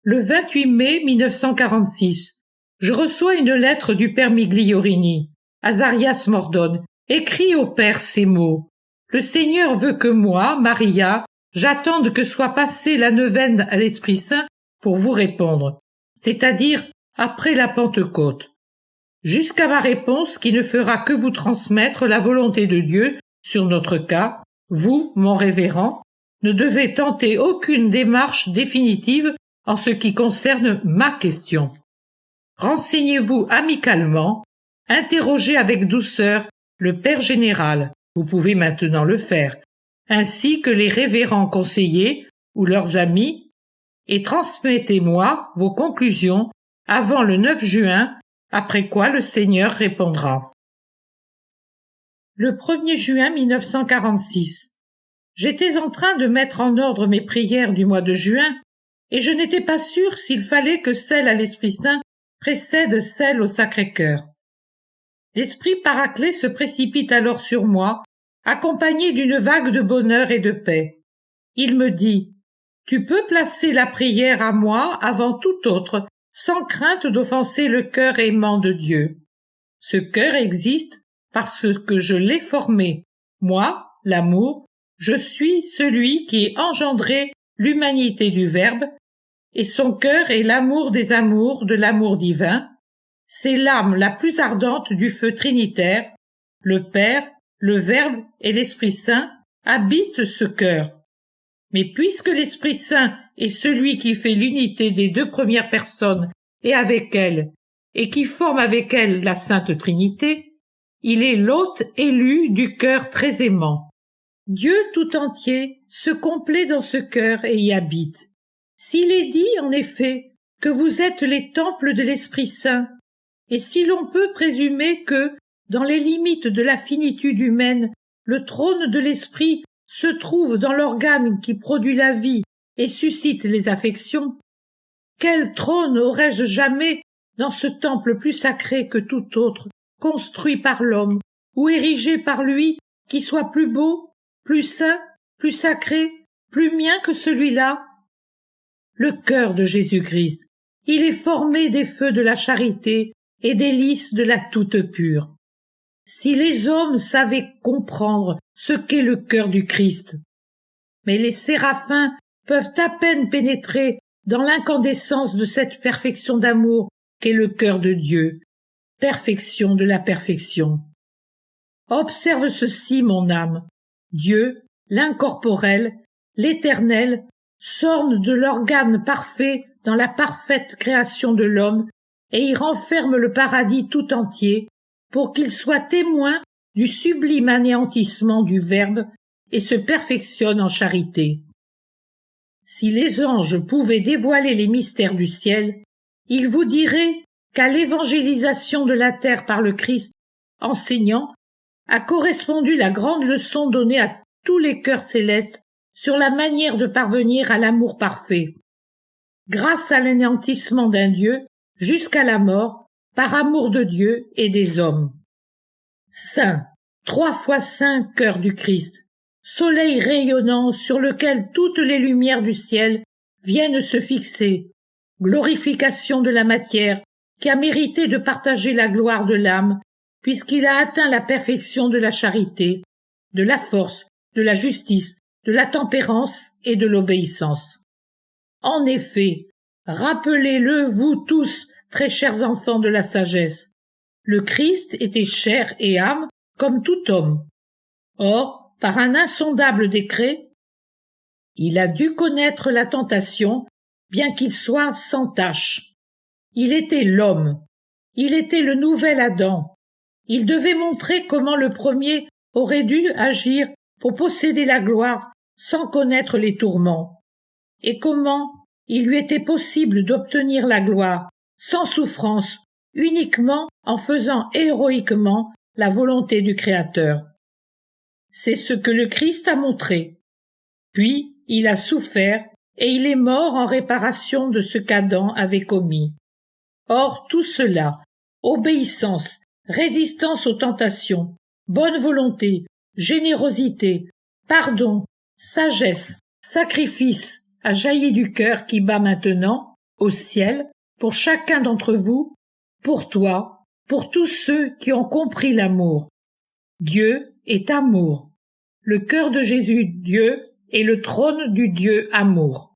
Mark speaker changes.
Speaker 1: Le 28 mai 1946, je reçois une lettre du père Migliorini, Azarias Mordone, écrit au père ces mots. Le Seigneur veut que moi, Maria, j'attende que soit passée la neuvaine à l'Esprit Saint pour vous répondre, c'est-à-dire après la Pentecôte. Jusqu'à ma réponse qui ne fera que vous transmettre la volonté de Dieu sur notre cas, vous, mon révérend, ne devez tenter aucune démarche définitive en ce qui concerne ma question. Renseignez-vous amicalement, interrogez avec douceur le Père général, vous pouvez maintenant le faire, ainsi que les révérends conseillers ou leurs amis, et transmettez-moi vos conclusions avant le 9 juin, après quoi le Seigneur répondra. Le 1er juin 1946. J'étais en train de mettre en ordre mes prières du mois de juin, et je n'étais pas sûr s'il fallait que celle à l'Esprit Saint précède celle au Sacré-Cœur. L'Esprit Paraclet se précipite alors sur moi, accompagné d'une vague de bonheur et de paix. Il me dit « Tu peux placer la prière à moi avant tout autre, sans crainte d'offenser le cœur aimant de Dieu. Ce cœur existe parce que je l'ai formé. Moi, l'amour, je suis celui qui ai engendré l'humanité du Verbe, et son cœur est l'amour des amours de l'amour divin. C'est l'âme la plus ardente du feu trinitaire. Le Père, le Verbe et l'Esprit Saint habitent ce cœur. Mais puisque l'Esprit Saint est celui qui fait l'unité des deux premières personnes et avec elle, et qui forme avec elle la Sainte Trinité, il est l'hôte élu du cœur très aimant. Dieu tout entier se complaît dans ce cœur et y habite. S'il est dit, en effet, que vous êtes les temples de l'Esprit Saint, et si l'on peut présumer que, dans les limites de la finitude humaine, le trône de l'Esprit se trouve dans l'organe qui produit la vie et suscite les affections, quel trône aurais-je jamais dans ce temple plus sacré que tout autre, construit par l'homme, ou érigé par lui, qui soit plus beau, plus saint, plus sacré, plus mien que celui-là? Le cœur de Jésus-Christ, il est formé des feux de la charité et des lys de la toute pure. Si les hommes savaient comprendre ce qu'est le cœur du Christ, mais les séraphins peuvent à peine pénétrer dans l'incandescence de cette perfection d'amour qu'est le cœur de Dieu, perfection de la perfection. Observe ceci, mon âme. Dieu, l'incorporel, l'éternel, s'orne de l'organe parfait dans la parfaite création de l'homme et y renferme le paradis tout entier pour qu'il soit témoin du sublime anéantissement du Verbe et se perfectionne en charité. Si les anges pouvaient dévoiler les mystères du ciel, ils vous diraient qu'à l'évangélisation de la terre par le Christ, enseignant, a correspondu la grande leçon donnée à tous les cœurs célestes sur la manière de parvenir à l'amour parfait. Grâce à l'anéantissement d'un Dieu, jusqu'à la mort, par amour de Dieu et des hommes. Saint, 3 fois saint cœur du Christ, soleil rayonnant sur lequel toutes les lumières du ciel viennent se fixer, glorification de la matière qui a mérité de partager la gloire de l'âme, puisqu'il a atteint la perfection de la charité, de la force, de la justice, de la tempérance et de l'obéissance. En effet, rappelez-le, vous tous, très chers enfants de la sagesse, le Christ était chair et âme comme tout homme. Or, par un insondable décret, il a dû connaître la tentation, bien qu'il soit sans tache. Il était l'homme, il était le nouvel Adam. Il devait montrer comment le premier aurait dû agir pour posséder la gloire sans connaître les tourments, et comment il lui était possible d'obtenir la gloire sans souffrance, uniquement en faisant héroïquement la volonté du Créateur. C'est ce que le Christ a montré. Puis il a souffert et il est mort en réparation de ce qu'Adam avait commis. Or tout cela, obéissance, résistance aux tentations, bonne volonté, générosité, pardon, sagesse, sacrifice, a jailli du cœur qui bat maintenant, au ciel, pour chacun d'entre vous, pour toi, pour tous ceux qui ont compris l'amour. Dieu est amour. Le cœur de Jésus, Dieu, est le trône du Dieu amour.